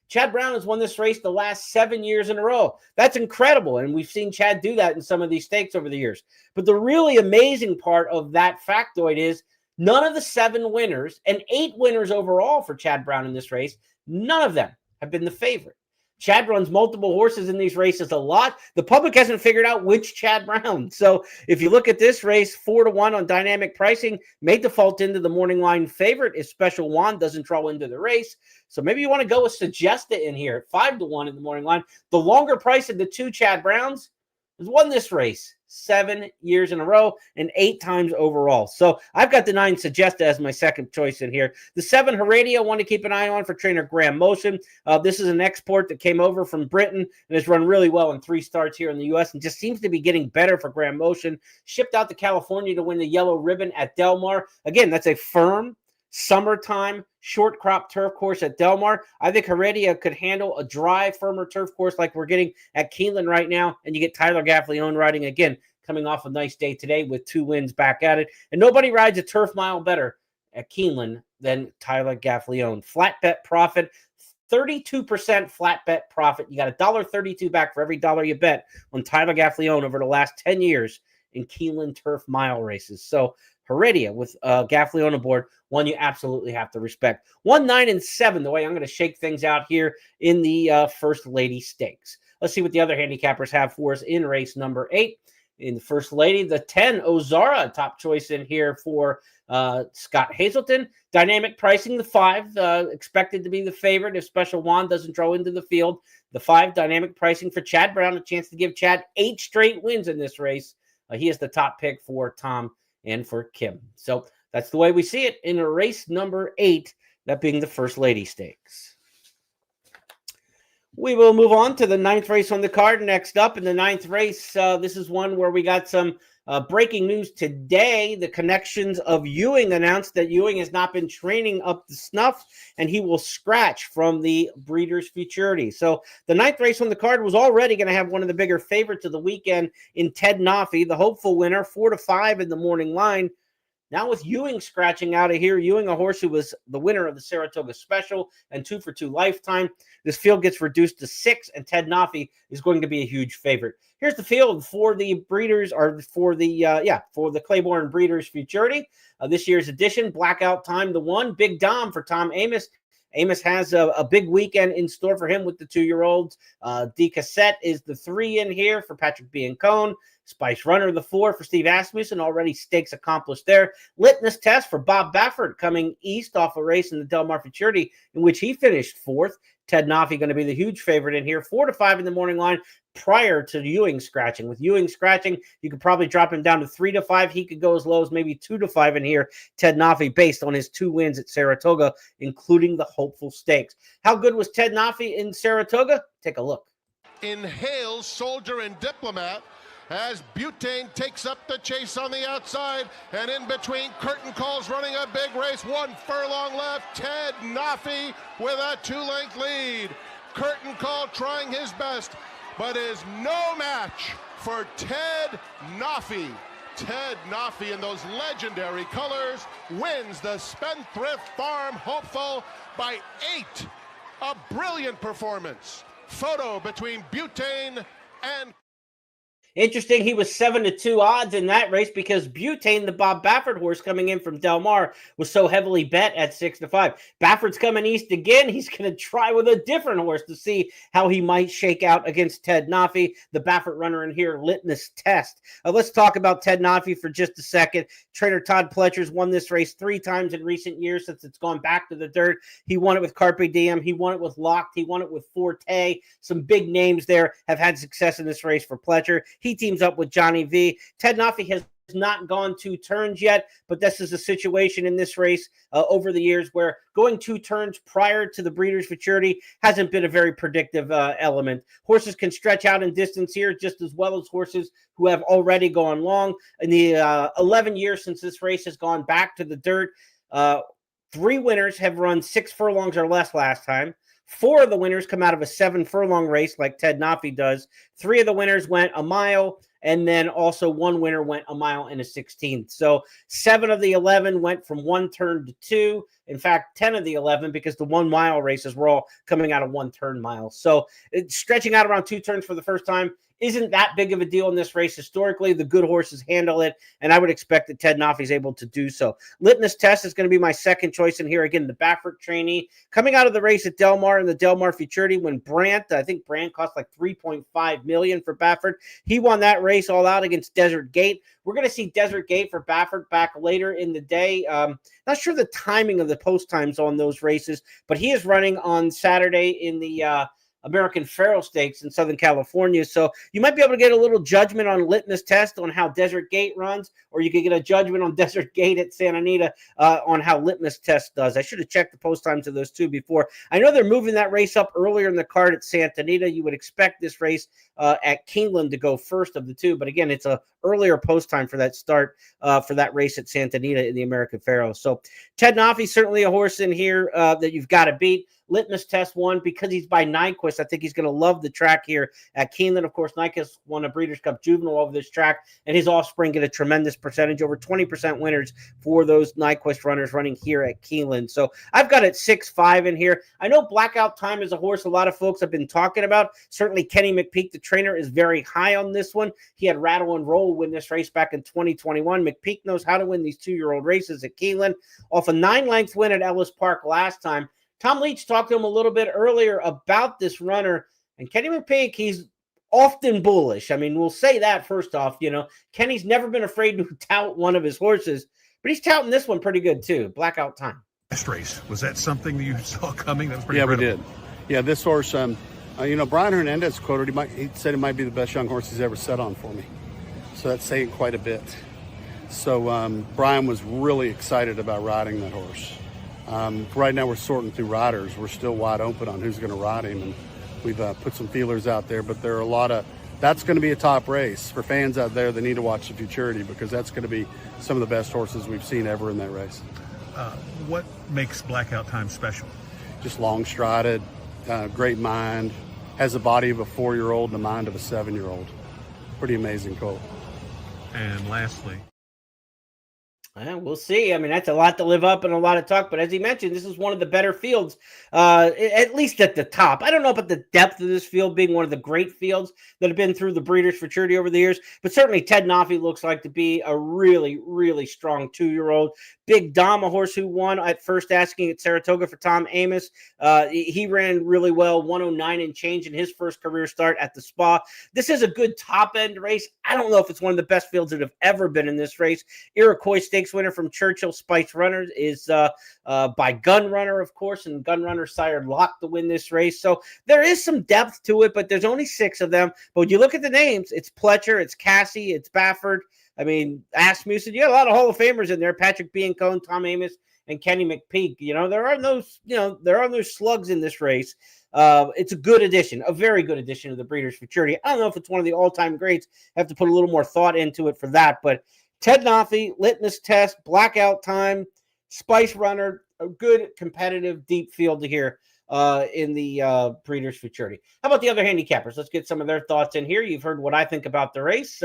Chad Brown has won this race the last 7 years in a row. That's incredible, and we've seen Chad do that in some of these stakes over the years. But the really amazing part of that factoid is none of the 7 winners, and 8 winners overall for Chad Brown in this race, none of them have been the favorite. Chad runs multiple horses in these races a lot. The public hasn't figured out which Chad Brown. So if you look at this race, 4-1 on dynamic pricing, may default into the morning line favorite if Special Juan doesn't draw into the race. So maybe you want to go with Suggesta in here at 5-1 in the morning line. The longer price of the 2 Chad Browns has won this race 7 years in a row and 8 times overall. So I've got the 9 Suggesta as my second choice in here. The 7 Heredia, one to keep an eye on for trainer Graham Motion. This is an export that came over from Britain and has run really well in 3 starts here in the U.S. and just seems to be getting better for Graham Motion. Shipped out to California to win the Yellow Ribbon at Del Mar. Again, that's a firm summertime short crop turf course at Del Mar. I think Heredia could handle a dry, firmer turf course like we're getting at Keeneland right now. And you get Tyler Gaffalione riding again, coming off a nice day today with 2 wins back at it. And nobody rides a turf mile better at Keeneland than Tyler Gaffalione. Flat bet profit, 32% flat bet profit. You got $1.32 back for every dollar you bet on Tyler Gaffalione over the last 10 years in Keeneland turf mile races. So Heredia with Gaffalione aboard, one you absolutely have to respect. 1, 9, and 7, the way I'm going to shake things out here in the First Lady Stakes. Let's see what the other handicappers have for us in race number 8. In the First Lady, the 10, Ozara, top choice in here for Scott Hazelton. Dynamic pricing, the 5, expected to be the favorite if Special Juan doesn't draw into the field. The 5, dynamic pricing for Chad Brown, a chance to give Chad 8 straight wins in this race. He is the top pick for Tom and for Kim. So that's the way we see it in race number 8, that being the First Lady Stakes. We will move on to the 9th race on the card. Next up in the 9th race, this is one where we got some breaking news today. The connections of Ewing announced that Ewing has not been training up to snuff, and he will scratch from the Breeders Futurity. So the 9th race on the card was already going to have one of the bigger favorites of the weekend in Ted Noffe, the hopeful winner, 4-5 in the morning line. Now with Ewing scratching out of here, Ewing, a horse who was the winner of the Saratoga Special and 2 for 2 lifetime, this field gets reduced to 6, and Ted Noffe is going to be a huge favorite. Here's the field for the Breeders, or for the Claiborne Breeders Futurity. This year's edition, Blackout Time, the 1, Big Dom for Tom Amos. Amos has a big weekend in store for him with the 2-year-olds. D. Cassette is the 3 in here for Patrick Biancone. Spice Runner, the 4 for Steve Asmussen, already stakes accomplished there. Litmus Test for Bob Baffert coming east off a race in the Del Mar Futurity in which he finished 4th. Ted Noffe going to be the huge favorite in here, 4-5 in the morning line prior to Ewing scratching. With Ewing scratching, you could probably drop him down to 3-5. He could go as low as maybe 2-5 in here, Ted Noffe, based on his 2 wins at Saratoga, including the hopeful stakes. How good was Ted Noffe in Saratoga? Take a look. Inhale, soldier and diplomat. as Butane takes up the chase on the outside, and in between, Curtain Call's running a big race, 1 furlong left. Ted Nafi with a 2-length lead. Curtain Call trying his best, but is no match for Ted Nafi. Ted Nafi in those legendary colors wins the Spendthrift Farm Hopeful by 8. A brilliant performance. Photo between Butane and... Interesting, he was 7-2 odds in that race because Butane, the Bob Baffert horse coming in from Del Mar, was so heavily bet at 6-5. Baffert's coming east again. He's going to try with a different horse to see how he might shake out against Ted Nafi, the Baffert runner in here, Litmus Test. Let's talk about Ted Nafi for just a second. Trainer Todd Pletcher's won this race 3 times in recent years since it's gone back to the dirt. He won it with Carpe Diem. He won it with Locked. He won it with Forte. Some big names there have had success in this race for Pletcher. He teams up with Johnny V. Ted Nafi has not gone 2 turns yet, but this is a situation in this race over the years where going 2 turns prior to the Breeders Futurity hasn't been a very predictive element. Horses can stretch out in distance here just as well as horses who have already gone long. In the 11 years since this race has gone back to the dirt, 3 winners have run 6 furlongs or less last time. 4 of the winners come out of a 7 furlong race like Ted Nafi does. 3 of the winners went a mile, and then also 1 winner went a mile and a 16th. So 7 of the 11 went from 1 turn to 2. In fact, 10 of the 11, because the 1 mile races were all coming out of 1 turn miles. So it's stretching out around 2 turns for the first time isn't that big of a deal in this race. Historically, the good horses handle it, and I would expect that Ted Nafi is able to do so. Litmus Test is going to be my second choice in here. Again, the Baffert trainee. Coming out of the race at Del Mar in the Del Mar Futurity when Brandt, I think Brandt cost like $3.5 million for Baffert. He won that race all out against Desert Gate. We're going to see Desert Gate for Baffert back later in the day. Not sure the timing of the post times on those races, but he is running on Saturday in the American Pharoah Stakes in Southern California. So you might be able to get a little judgment on Litmus Test on how Desert Gate runs, or you could get a judgment on Desert Gate at Santa Anita on how Litmus Test does. I should have checked the post times of those two before. I know they're moving that race up earlier in the card at Santa Anita. You would expect this race at Keeneland to go first of the two, but again, it's a earlier post time for that start for that race at Santa Anita in the American Pharoah. So Ted Nafi, certainly a horse in here that you've got to beat. Litmus Test won because he's by Nyquist. I think he's going to love the track here at Keeneland. Of course, Nyquist won a Breeders' Cup Juvenile over this track, and his offspring get a tremendous percentage, over 20% winners for those Nyquist runners running here at Keeneland. So I've got it 6-5 in here. I know Blackout Time is a horse a lot of folks have been talking about. Certainly Kenny McPeek, the trainer, is very high on this one. He had Rattle and Roll win this race back in 2021. McPeek knows how to win these 2-year-old races at Keeneland. Off a 9-length win at Ellis Park last time. Tom Leach talked to him a little bit earlier about this runner, and Kenny McPeek, he's often bullish. I mean, we'll say that first off. You know, Kenny's never been afraid to tout one of his horses, but he's touting this one pretty good too. Blackout Time. Last race, was that something that you saw coming? That was pretty incredible. We did. Yeah, this horse, Brian Hernandez quoted, he said it might be the best young horse he's ever set on for me. So that's saying quite a bit. So Brian was really excited about riding that horse. Right now we're sorting through riders. We're still wide open on who's going to ride him, and we've put some feelers out there, but there are a lot of, that's going to be a top race for fans out there that need to watch the Futurity, because that's going to be some of the best horses we've seen ever in that race. What makes Blackout Time special? Just long strided, great mind, has the body of a 4-year-old and the mind of a 7-year-old. Pretty amazing colt. And lastly, we'll see. I mean, that's a lot to live up and a lot of talk. But as he mentioned, this is one of the better fields, at least at the top. I don't know about the depth of this field being one of the great fields that have been through the Breeders' Futurity over the years. But certainly Ted Nafi looks like to be a really, really strong 2-year-old. Big Dom, a horse who won at First Asking at Saratoga for Tom Amos. He ran really well, 109 and change in his first career start at the Spa. This is a good top-end race. I don't know if it's one of the best fields that have ever been in this race. Iroquois Stakes winner from Churchill Spice Runners is by Gun Runner, of course, and Gun Runner sired Locke to win this race. So there is some depth to it, but there's only 6 of them. But when you look at the names, it's Pletcher, it's Cassie, it's Baffert. I mean, Asmussen, you got a lot of Hall of Famers in there. Patrick Biancone, Tom Amos, and Kenny McPeak. There are no slugs in this race. It's a good addition, a very good addition to the Breeders Futurity. I don't know if it's one of the all-time greats. I have to put a little more thought into it for that. But Ted Noffey, litmus test, blackout time, Spice Runner, a good competitive deep field to here in the Breeders Futurity. How about the other handicappers? Let's get some of their thoughts in here. You've heard what I think about the race.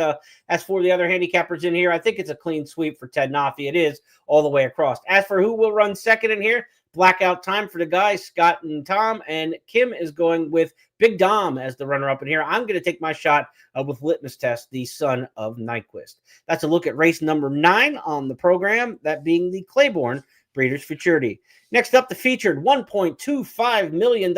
As for the other handicappers in here, I think it's a clean sweep for Ted Noffey. It is all the way across. As for who will run second in here, blackout time for the guys, Scott and Tom, and Kim is going with Big Dom as the runner-up in here. I'm going to take my shot with Litmus Test, the son of Nyquist. That's a look at race number 9 on the program, that being the Claiborne Breeders Futurity. Next up, the featured $1.25 million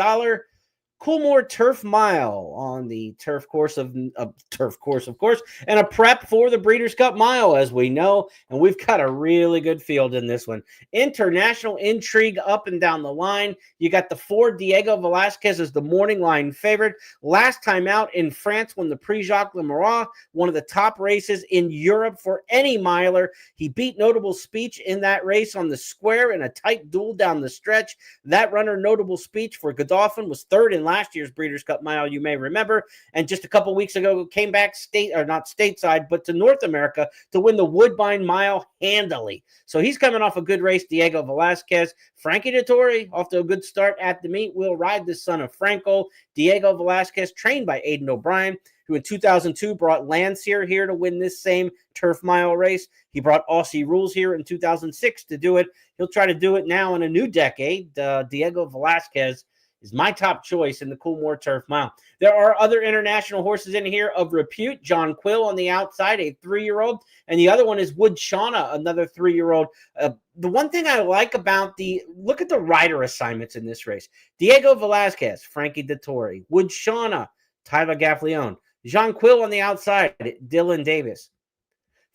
Coolmore Turf Mile on the turf course, of course, and a prep for the Breeders' Cup Mile, as we know, and we've got a really good field in this one. International intrigue up and down the line. You got the 4 Diego Velasquez as the morning line favorite. Last time out in France won the Prix Jacques Lemoyne, one of the top races in Europe for any miler. He beat Notable Speech in that race on the square in a tight duel down the stretch. That runner, Notable Speech for Godolphin, was third in last year's Breeders' Cup Mile, you may remember, and just a couple weeks ago came back not stateside, but to North America to win the Woodbine Mile handily. So he's coming off a good race, Diego Velasquez. Frankie Dettori, off to a good start at the meet, will ride the son of Franco. Diego Velasquez, trained by Aidan O'Brien, who in 2002 brought Landseer here to win this same turf mile race. He brought Aussie Rules here in 2006 to do it. He'll try to do it now in a new decade. Diego Velasquez is my top choice in the Coolmore Turf Mile. There are other international horses in here of repute. John Quill on the outside, a 3-year-old, and the other one is Wood Shauna, another 3-year-old. The one thing I like about look at the rider assignments in this race. Diego Velasquez, Frankie Dettori. Wood Shauna, Tyler Gaffleone. John Quill on the outside, Dylan Davis.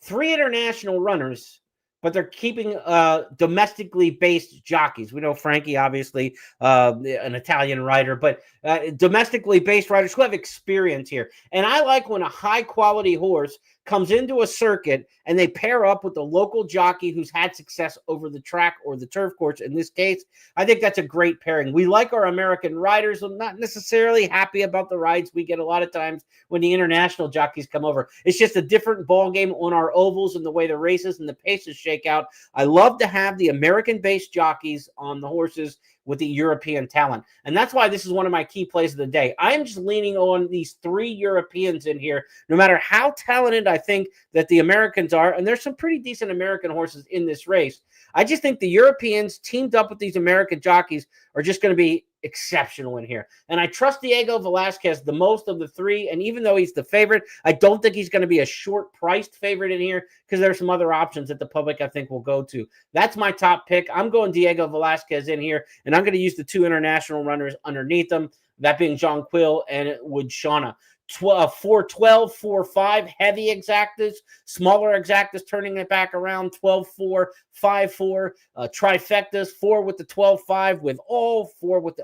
3 international runners, but they're keeping domestically based jockeys. We know Frankie, obviously, an Italian rider, but domestically based riders who have experience here. And I like when a high-quality horse comes into a circuit and they pair up with the local jockey who's had success over the track or the turf course. In this case, I think that's a great pairing. We like our American riders. I'm not necessarily happy about the rides we get a lot of times when the international jockeys come over. It's just a different ball game on our ovals and the way the races and the paces shake out. I love to have the American-based jockeys on the horses with the European talent. And that's why this is one of my key plays of the day. I'm just leaning on these 3 Europeans in here, no matter how talented I think that the Americans are. And there's some pretty decent American horses in this race. I just think the Europeans teamed up with these American jockeys are just going to be exceptional in here. And I trust Diego Velasquez the most of the 3. And even though he's the favorite, I don't think he's going to be a short-priced favorite in here because there's some other options that the public, I think, will go to. That's my top pick. I'm going Diego Velasquez in here, and I'm going to use the 2 international runners underneath them, that being John Quill and Wood Shauna. 4-12, 4-5, heavy exactas, smaller exactas turning it back around, 12-4, 5-4, trifectas, 4 with the 12-5 with all, 4 with the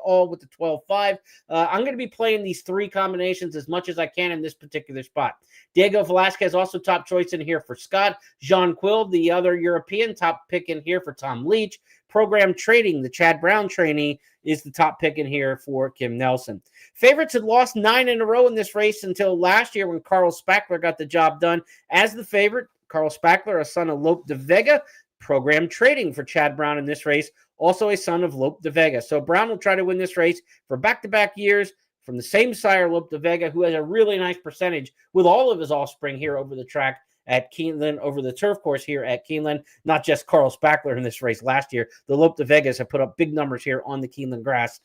12-5. I'm going to be playing these 3 combinations as much as I can in this particular spot. Diego Velasquez also top choice in here for Scott. Jean Quill, the other European, top pick in here for Tom Leach. Program Trading, the Chad Brown trainee, is the top pick in here for Kim Nelson. Favorites had lost 9 in a row in this race until last year when Carl Spackler got the job done as the favorite. Carl Spackler, a son of Lope de Vega. Program Trading for Chad Brown in this race, also a son of Lope de Vega. So Brown will try to win this race for back-to-back years from the same sire, Lope de Vega, who has a really nice percentage with all of his offspring here over the track at Keeneland, over the turf course here at Keeneland. Not just Carl Spackler in this race last year. The Lope de Vegas have put up big numbers here on the Keeneland grass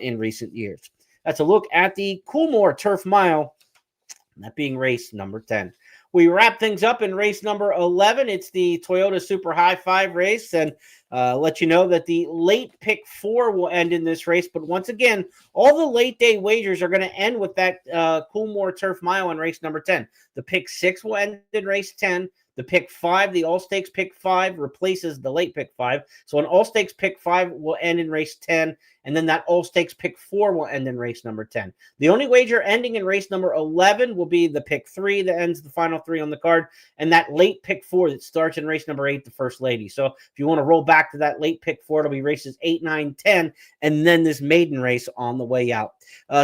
in recent years. That's a look at the Coolmore Turf Mile, that being race number 10. We wrap things up in race number 11. It's the Toyota Super High 5 race, and let you know that the late pick 4 will end in this race. But once again, all the late day wagers are going to end with that Coolmore Turf Mile in race number 10. The pick 6 will end in race 10. the pick 5, the All-Stakes pick 5 replaces the late pick 5. So an All-Stakes pick 5 will end in race 10, and then that All-Stakes pick 4 will end in race number 10. The only wager ending in race number 11 will be the pick 3 that ends the final 3 on the card, and that late pick 4 that starts in race number 8, the First Lady. So if you want to roll back to that late pick 4, it'll be races 8, 9, 10, and then this maiden race on the way out.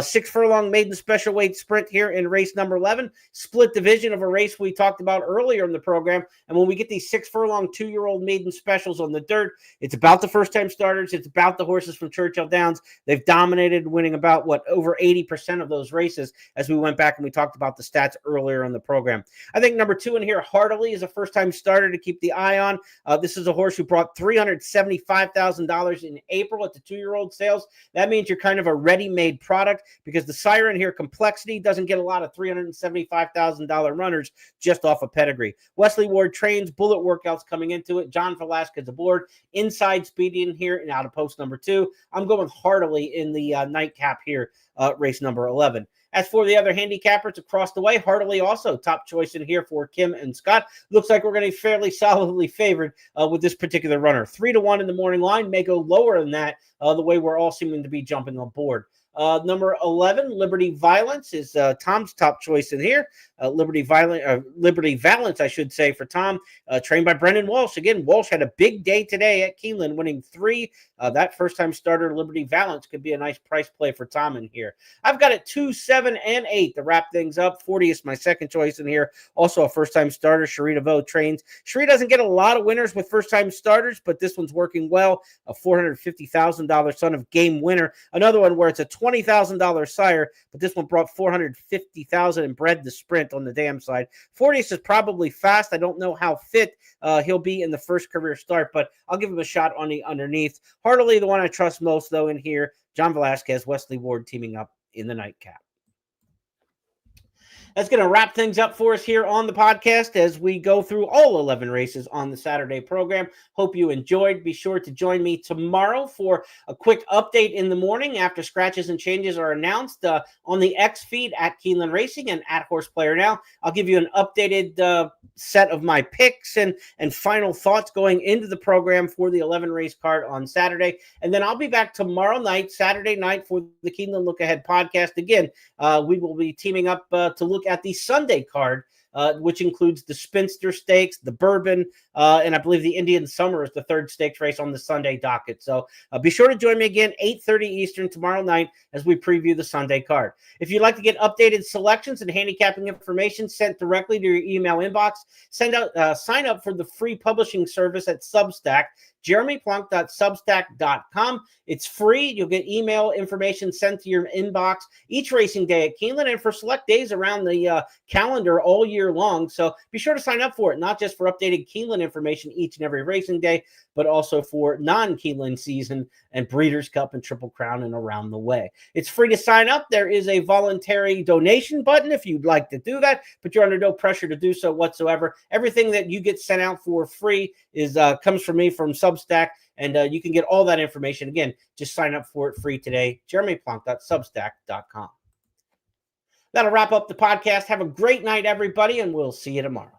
6 furlong maiden special weight sprint here in race number 11. Split division of a race we talked about earlier in the program. And when we get these 6 furlong 2-year-old maiden specials on the dirt, it's about the first-time starters. It's about the horses from Churchill Downs. They've dominated, winning about, over 80% of those races as we went back and we talked about the stats earlier in the program. I think number 2 in here, Heartily, is a first-time starter to keep the eye on. This is a horse who brought $375,000 in April at the 2-year-old sales. That means you're kind of a ready-made product because the Siren here, Complexity, doesn't get a lot of $375,000 runners just off of pedigree. Wesley Ward trains, bullet workouts coming into it. John Velasquez aboard, inside speeding here and out of post number 2. I'm going Heartily in the nightcap here, race number 11. As for the other handicappers across the way, Heartily also top choice in here for Kim and Scott. Looks like we're going to be fairly solidly favored with this particular runner. 3-1 in the morning line, may go lower than that the way we're all seeming to be jumping on board. Number 11, Liberty Violence, is Tom's top choice in here. Liberty Valance, I should say, for Tom, trained by Brendan Walsh. Again, Walsh had a big day today at Keeneland, winning 3. That first-time starter, Liberty Valance, could be a nice price play for Tom in here. I've got it 2, 7, and 8 to wrap things up. 40 is my second choice in here. Also a first-time starter, Cherie DeVoe trains. Cherie doesn't get a lot of winners with first-time starters, but this one's working well. A $450,000 son of Game Winner. Another one where it's a $20,000 sire, but this one brought $450,000 and bred the sprint on the dam side. Fortius is probably fast. I don't know how fit he'll be in the first career start, but I'll give him a shot on the underneath. Heartily, the one I trust most, though, in here. John Velasquez, Wesley Ward teaming up in the nightcap. That's going to wrap things up for us here on the podcast as we go through all 11 races on the Saturday program. Hope you enjoyed. Be sure to join me tomorrow for a quick update in the morning after scratches and changes are announced on the X feed at Keeneland Racing and at Horse Player Now. I'll give you an updated set of my picks and final thoughts going into the program for the 11 race card on Saturday. And then I'll be back tomorrow night, Saturday night, for the Keeneland Look Ahead podcast. Again, we will be teaming up to look at the Sunday card, which includes the Spinster Stakes, the Bourbon, and I believe the Indian Summer is the third stakes race on the Sunday docket. So be sure to join me again, 8:30 Eastern tomorrow night as we preview the Sunday card. If you'd like to get updated selections and handicapping information sent directly to your email inbox, sign up for the free publishing service at Substack, jeremyplonk.substack.com. It's free. You'll get email information sent to your inbox each racing day at Keeneland and for select days around the calendar all year long. So be sure to sign up for it, not just for updated Keeneland information each and every racing day, but also for non-Keeneland season and Breeders' Cup and Triple Crown and around the way. It's free to sign up. There is a voluntary donation button if you'd like to do that, but you're under no pressure to do so whatsoever. Everything that you get sent out for free is comes from me from Substack, and you can get all that information. Again, just sign up for it free today, jeremyplonk.substack.com. That'll wrap up the podcast. Have a great night, everybody, and we'll see you tomorrow.